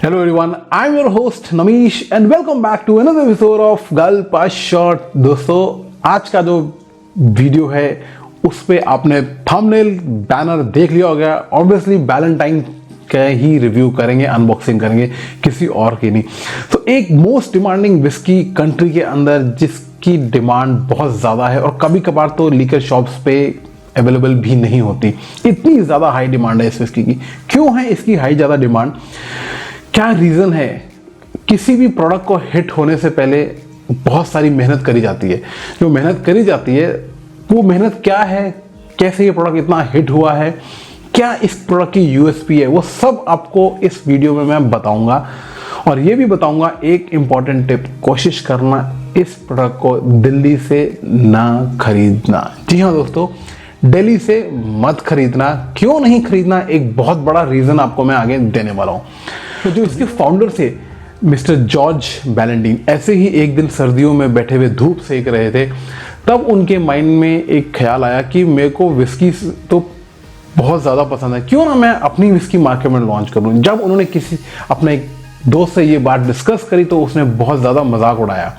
Hello everyone, I'm your host Namish and welcome back to another episode of Gulp short. दोस्तों आज का जो video है उस पे आपने थंबनेल बैनर देख लिया होगा। ऑब्वियसली वैलेंटाइन का ही रिव्यू करेंगे, अनबॉक्सिंग करेंगे, किसी और की नहीं। तो एक मोस्ट डिमांडिंग विस्की कंट्री के अंदर जिसकी डिमांड बहुत ज़्यादा है और कभी कभार तो लीकर शॉप्स पे अवेलेबल भी नहीं होती, इतनी ज़्यादा हाई डिमांड है इस विस्की की। क्यों है इसकी हाई ज़्यादा डिमांड, क्या रीज़न है? किसी भी प्रोडक्ट को हिट होने से पहले बहुत सारी मेहनत करी जाती है। जो मेहनत करी जाती है वो मेहनत क्या है, कैसे ये प्रोडक्ट इतना हिट हुआ है, क्या इस प्रोडक्ट की यूएसपी है, वो सब आपको इस वीडियो में मैं बताऊंगा। और ये भी बताऊंगा एक इम्पॉर्टेंट टिप, कोशिश करना इस प्रोडक्ट को दिल्ली से ना खरीदना। जी हाँ दोस्तों, दिल्ली से मत खरीदना। क्यों नहीं खरीदना, एक बहुत बड़ा रीज़न आपको मैं आगे देने वाला हूँ। तो जो इसके फाउंडर थे मिस्टर जॉर्ज बैलेंटीन, ऐसे ही एक दिन सर्दियों में बैठे हुए धूप सेक रहे थे, तब उनके माइंड में एक ख्याल आया कि मेरे को विस्की तो बहुत ज़्यादा पसंद है, क्यों ना मैं अपनी विस्की मार्केट में लॉन्च करूँ। जब उन्होंने किसी अपने एक दोस्त से ये बात डिस्कस करी तो उसने बहुत ज़्यादा मजाक उड़ाया।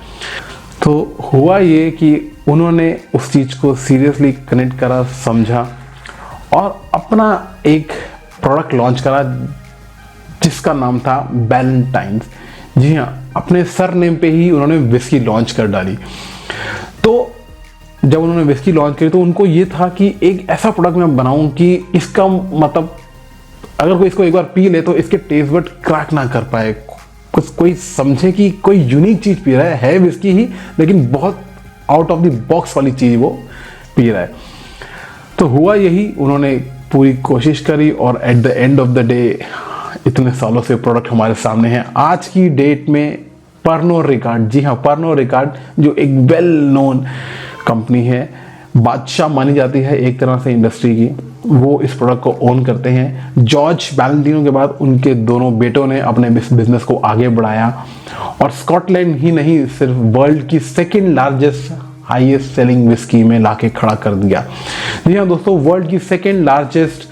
तो हुआ ये कि उन्होंने उस चीज़ को सीरियसली कनेक्ट करा, समझा और अपना एक प्रोडक्ट लॉन्च करा जिसका नाम था बैलेंटाइन्स। जी हाँ, अपने सर नेम पे ही उन्होंने विस्की लॉन्च कर डाली। तो जब उन्होंने विस्की लॉन्च करी तो उनको ये था कि एक ऐसा प्रोडक्ट मैं बनाऊं कि इसका मतलब अगर कोई इसको एक बार पी ले तो इसके टेस्ट बड क्रैक ना कर पाए, कुछ कोई समझे कि कोई यूनिक चीज़ पी रहा है विस्की ही, लेकिन बहुत आउट ऑफ द बॉक्स वाली चीज़ वो पी रहा है। तो हुआ यही, उन्होंने पूरी कोशिश करी और at the end of the day इतने सालों से प्रोडक्ट हमारे सामने है। आज की डेट में पर्नोड रिकार्ड, जी हाँ पर्नोड रिकार्ड, जो एक वेल नोन कंपनी है, बादशाह मानी जाती है एक तरह से इंडस्ट्री की, वो इस प्रोडक्ट को ओन करते हैं। जॉर्ज बैलेंटिनो के बाद उनके दोनों बेटों ने अपने बिजनेस को आगे बढ़ाया और स्कॉटलैंड ही नहीं, सिर्फ वर्ल्ड की second largest highest selling whisky में लाके खड़ा कर दिया। जी हाँ दोस्तों, वर्ल्ड की सेकेंड लार्जेस्ट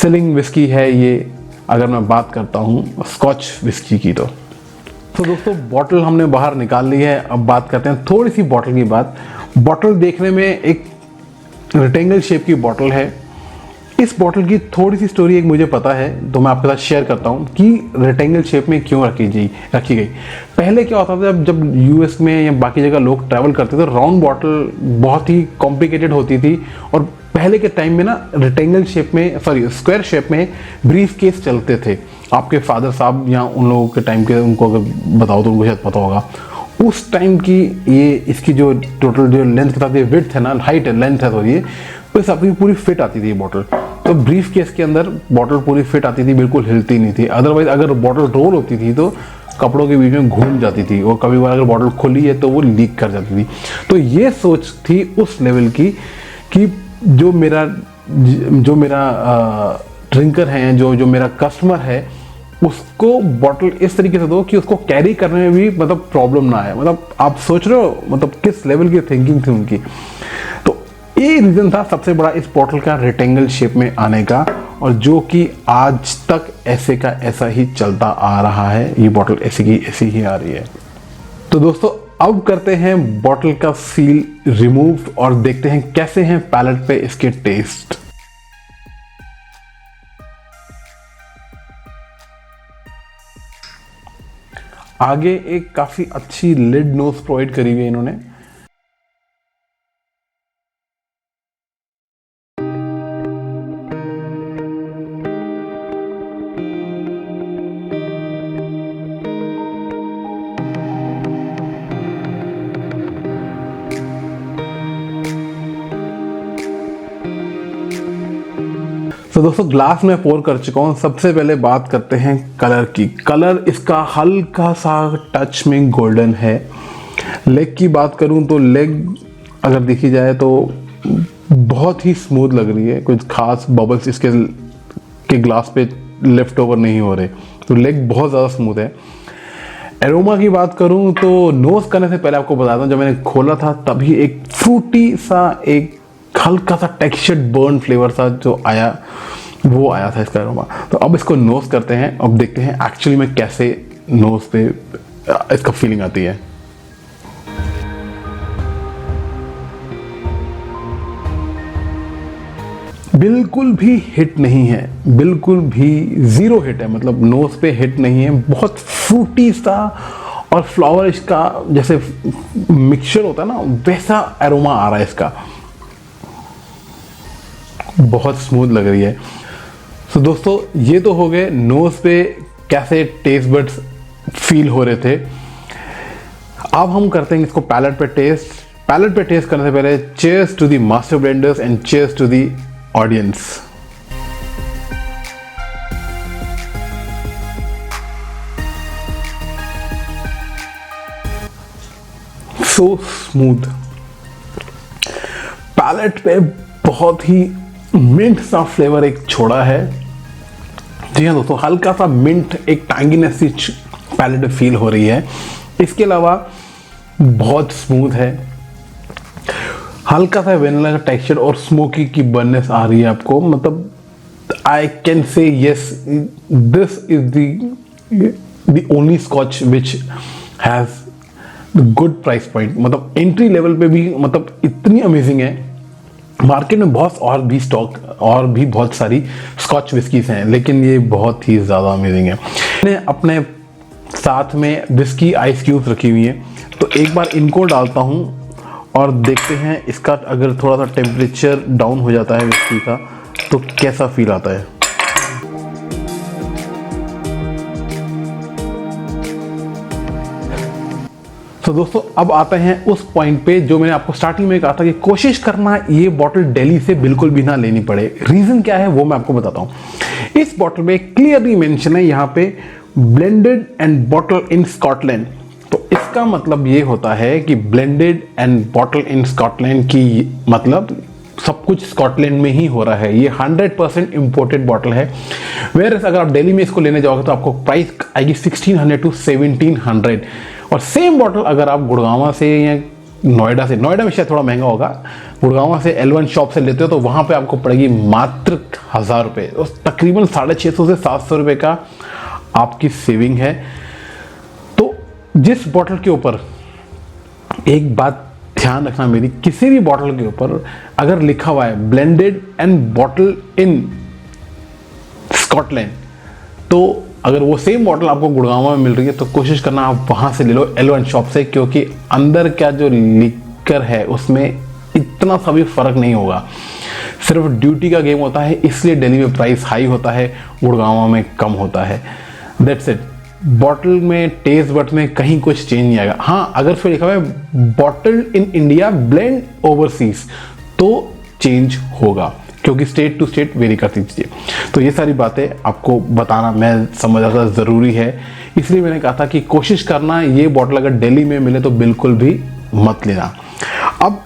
सेलिंग विस्की है ये, अगर मैं बात करता हूँ स्कॉच विस्की की। तो दोस्तों बॉटल हमने बाहर निकाल ली है। अब बात करते हैं थोड़ी सी बॉटल की बात। बॉटल देखने में एक रेक्टेंगल शेप की बॉटल है। इस बॉटल की थोड़ी सी स्टोरी एक मुझे पता है, तो मैं आपके साथ शेयर करता हूँ कि रेक्टेंगल शेप में क्यों रखी गई। पहले क्या होता था, जब यूएस में या बाकी जगह लोग ट्रैवल करते थे, राउंड बॉटल बहुत ही कॉम्प्लिकेटेड होती थी और पहले के टाइम में ना रेक्टेंगल शेप में, स्क्वायर शेप में ब्रीफ केस चलते थे। आपके फादर साहब या उन लोगों के टाइम के, उनको अगर बताओ तो उनको शायद पता होगा, उस टाइम की ये इसकी जो टोटल जो लेंथ के साथ ये विड्थ है ना, हाइट है, लेंथ है, तो ये उस आपकी पूरी फिट आती थी ये बॉटल। तो ब्रीफ केस के अंदर बॉटल पूरी फिट आती थी, बिल्कुल हिलती नहीं थी। अदरवाइज अगर बॉटल रोल होती थी तो कपड़ों के बीच में घूम जाती थी और कभी बार अगर बॉटल खुली है तो वो लीक कर जाती थी। तो ये सोच थी उस लेवल की कि जो मेरा ड्रिंकर है, जो मेरा कस्टमर है, उसको बॉटल इस तरीके से दो कि उसको कैरी करने में भी मतलब प्रॉब्लम ना आए। मतलब आप सोच रहे हो मतलब किस लेवल की थिंकिंग थी उनकी। तो ये रीज़न था सबसे बड़ा इस बॉटल का रेक्टेंगल शेप में आने का, और जो कि आज तक ऐसे का ऐसा ही चलता आ रहा है। ये बॉटल ऐसी की ऐसी ही आ रही है। तो दोस्तों अब करते हैं बॉटल का सील रिमूव और देखते हैं कैसे हैं पैलेट पे इसके टेस्ट। आगे एक काफी अच्छी लिड नोज प्रोवाइड करी हुई है इन्होंने। तो दोस्तों ग्लास में पोर कर चुका हूँ। सबसे पहले बात करते हैं कलर की। कलर इसका हल्का सा टच में गोल्डन है। लेग की बात करूँ तो लेग अगर देखी जाए तो बहुत ही स्मूथ लग रही है, कुछ खास बबल्स इसके के ग्लास पे लेफ्ट ओवर नहीं हो रहे, तो लेग बहुत ज़्यादा स्मूथ है। एरोमा की बात करूँ तो नोज करने से पहले आपको बताता हूँ, जब मैंने खोला था तभी एक फ्रूटी सा, एक हल्का सा टेक्सचर्ड बर्न फ्लेवर सा जो आया, वो आया था इसका अरोमा। तो अब इसको नोज करते हैं, अब देखते हैं एक्चुअली में कैसे नोज पे इसका फीलिंग आती है। बिल्कुल भी हिट नहीं है, बिल्कुल भी जीरो हिट है, मतलब नोज पे हिट नहीं है। बहुत फ्रूटी सा और फ्लावर इसका जैसे मिक्सचर होता है ना, वैसा एरोमा आ रहा है इसका। बहुत स्मूथ लग रही है। तो दोस्तों ये तो हो गए नोज पे कैसे टेस्ट बड्स फील हो रहे थे। अब हम करते हैं इसको पैलेट पे टेस्ट। पैलेट पे टेस्ट करने से पहले cheers to the master blenders and cheers to the audience. So smooth, palate पे बहुत ही मिंट सा फ्लेवर एक छोड़ा है। जी हाँ दोस्तों, हल्का सा मिंट, एक टैंगीनेस सी पैलेट पे फील हो रही है। इसके अलावा बहुत स्मूथ है, हल्का सा वेनिला का टेक्सचर और स्मोकी की बर्नेस आ रही है आपको। मतलब I can say yes, this is the only scotch which has good price point. मतलब एंट्री लेवल पे भी मतलब इतनी अमेजिंग है। मार्केट में बहुत और भी स्टॉक और भी बहुत सारी स्कॉच विस्कीज हैं, लेकिन ये बहुत ही ज़्यादा अमेजिंग है। मैंने अपने साथ में विस्की आइस क्यूब्स रखी हुई है, तो एक बार इनको डालता हूँ और देखते हैं इसका अगर थोड़ा सा टेम्परेचर डाउन हो जाता है विस्की का तो कैसा फील आता है। तो दोस्तों अब आते हैं उस पॉइंट पे जो मैंने आपको स्टार्टिंग में कहा था कि कोशिश करना ये बॉटल दिल्ली से बिल्कुल भी ना लेनी पड़े। रीजन क्या है वो मैं आपको बताता हूँ। इस बॉटल में क्लियरली मेंशन है यहाँ पे blended and bottle in Scotland. तो इसका मतलब ये होता है कि blended and bottle in Scotland की मतलब सब कुछ स्कॉटलैंड में ही हो रहा है। ये 100% इंपोर्टेड बॉटल है। वेयर अगर आप दिल्ली में इसको लेने जाओगे तो आपको प्राइस आएगी 1600 टू 1700। और सेम बॉटल अगर आप गुड़गांव से या नोएडा से, नोएडा में शायद थोड़ा महंगा होगा, गुड़गांव से L1 शॉप से लेते हो तो वहाँ पे आपको पड़ेगी मात्र 1000 रुपये। तो तकरीबन 650 से 700 रुपये का आपकी सेविंग है। तो जिस बॉटल के ऊपर एक बात ध्यान रखना मेरी, किसी भी बॉटल के ऊपर अगर लिखा हुआ है blended and bottle in Scotland, तो अगर वो सेम बॉटल आपको गुड़गांव में मिल रही है तो कोशिश करना आप वहाँ से ले लो L1 शॉप से, क्योंकि अंदर क्या जो लिकर है उसमें इतना सा भी फ़र्क नहीं होगा। सिर्फ ड्यूटी का गेम होता है, इसलिए दिल्ली में प्राइस हाई होता है, गुड़गांव में कम होता है। That's it. बॉटल में टेस्ट बट में कहीं कुछ चेंज नहीं आएगा। हाँ, अगर फिर लिखा हुआ है bottle in India blend overseas तो चेंज होगा, क्योंकि स्टेट टू स्टेट वेरी करती चीज़ें। तो ये सारी बातें आपको बताना मैं समझ रहा था ज़रूरी है, इसलिए मैंने कहा था कि कोशिश करना ये बॉटल अगर दिल्ली में मिले तो बिल्कुल भी मत लेना। अब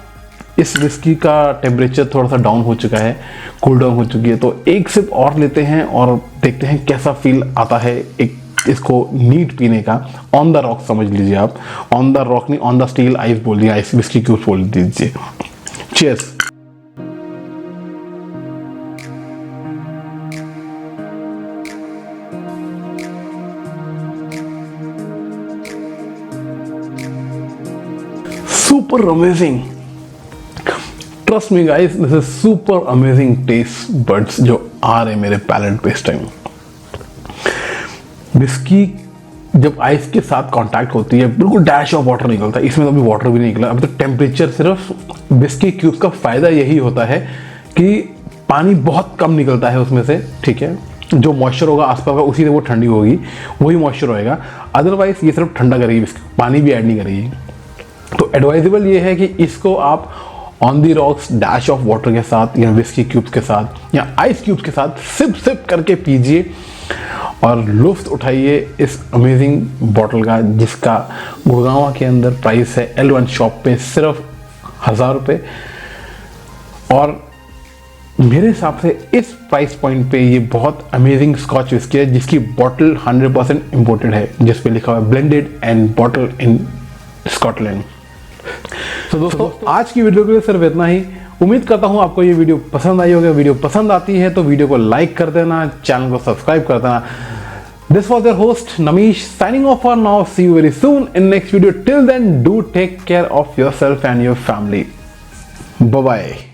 इस विस्की का टेम्परेचर थोड़ा सा डाउन हो चुका है, कूल डाउन हो चुकी है, तो एक सिप और लेते हैं और देखते हैं कैसा फील आता है एक इसको नीट पीने का। ऑन द रॉक समझ लीजिए आप, ऑन द रॉक नहीं, ऑन द स्टील आइस बोल दिया, आइस विस्की क्यूब बोल दीजिए। Cheers. Super amazing, trust me guys, this is super amazing taste buds जो आ रहे मेरे पैलेट पे इस टाइम। विस्की जब आइस के साथ कांटेक्ट होती है बिल्कुल डैश ऑफ वाटर निकलता है। इसमें तो अभी वाटर भी नहीं निकला, अभी तो टेम्परेचर सिर्फ विस्की क्यूब्स का फायदा यही होता है कि पानी बहुत कम निकलता है उसमें से, ठीक है। जो मॉइस्चर होगा आसपास का उसी से वो ठंडी होगी, वही मॉइस्चर होएगा। अदरवाइज ये सिर्फ ठंडा करेगी, पानी भी ऐड नहीं करेगी। तो एडवाइजेबल ये है कि इसको आप on the rocks dash of water के साथ या विस्की क्यूब्स के साथ या आइस क्यूब्स के साथ सिप सिप करके पीजिए और लुफ्त उठाइए इस अमेजिंग बॉटल का, जिसका गुड़गांव के अंदर प्राइस है L1 शॉप पे सिर्फ 1000 रुपये। और मेरे हिसाब से इस प्राइस पॉइंट पे ये बहुत अमेजिंग स्कॉच विस्की है जिसकी बॉटल 100% इम्पोर्टेड है, जिस पे लिखा हुआ है blended and bottle in Scotland. तो दोस्तों आज की वीडियो के लिए सिर्फ इतना ही। उम्मीद करता हूं आपको ये वीडियो पसंद आई होगी। वीडियो पसंद आती है तो वीडियो को लाइक कर देना, चैनल को सब्सक्राइब कर देना। This was your host Namish signing off for now. See you very soon in next video. Till then, do take care of yourself and your family. Bye bye.